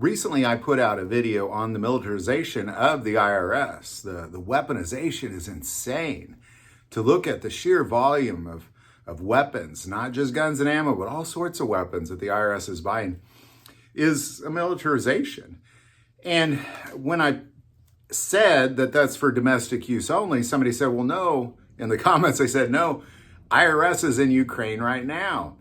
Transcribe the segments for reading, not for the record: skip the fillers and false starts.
Recently, I put out a video on the militarization of the IRS. The weaponization is insane. To look at the sheer volume of weapons, not just guns and ammo, but all sorts of weapons that the IRS is buying, is a militarization. And when I said that that's for domestic use only, somebody said, well, no. In the comments, they said, no, IRS is in Ukraine right now.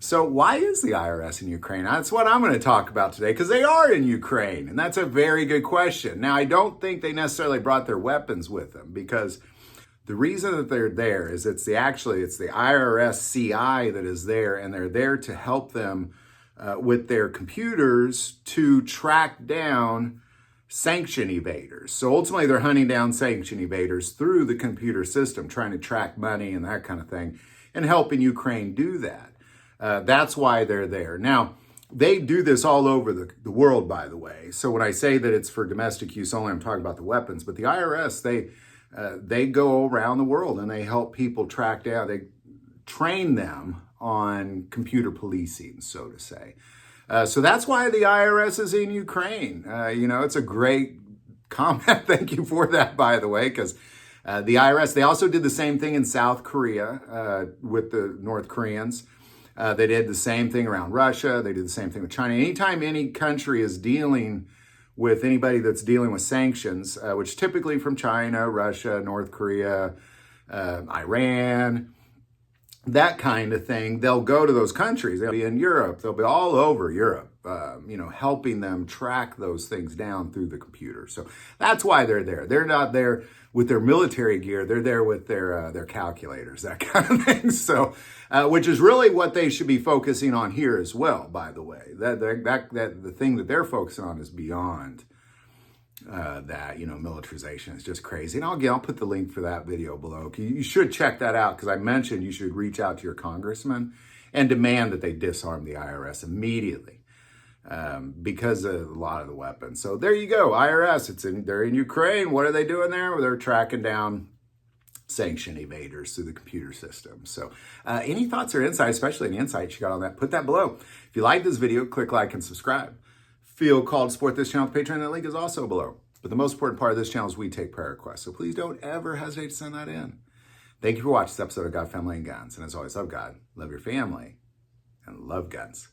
So why is the IRS in Ukraine? That's what I'm going to talk about today, because they are in Ukraine. And that's a very good question. Now, I don't think they necessarily brought their weapons with them, because the reason that they're there is it's the IRS CI that is there, and they're there to help them with their computers to track down sanction evaders. So ultimately, they're hunting down sanction evaders through the computer system, trying to track money and that kind of thing, and helping Ukraine do that. That's why they're there. Now, they do this all over the world, by the way. So when I say that it's for domestic use only, I'm talking about the weapons. But the IRS, they go around the world and they help people track down. They train them on computer policing, so to say. So that's why the IRS is in Ukraine. It's a great comment. Thank you for that, by the way, because the IRS, they also did the same thing in South Korea with the North Koreans. They did the same thing around Russia. They did the same thing with China. Anytime any country is dealing with anybody that's dealing with sanctions, which typically from China, Russia, North Korea, Iran, that kind of thing, they'll go to those countries. They'll be in Europe. They'll be all over Europe, helping them track those things down through the computer. So that's why they're there. They're not there with their military gear. They're there with their calculators, that kind of thing. So, which is really what they should be focusing on here as well, by the way. That the thing that they're focusing on is beyond that. Militarization is just crazy. And I'll put the link for that video below. You should check that out, because I mentioned you should reach out to your congressman and demand that they disarm the IRS immediately. Because of a lot of the weapons. So there you go, IRS, they're in Ukraine. What are they doing there? Well, they're tracking down sanction evaders through the computer system. So any thoughts or insights, especially any insights you got on that, put that below. If you like this video, click like and subscribe. Feel called to support this channel with Patreon. That link is also below. But the most important part of this channel is we take prayer requests. So please don't ever hesitate to send that in. Thank you for watching this episode of God, Family, and Guns. And as always, love God, love your family, and love guns.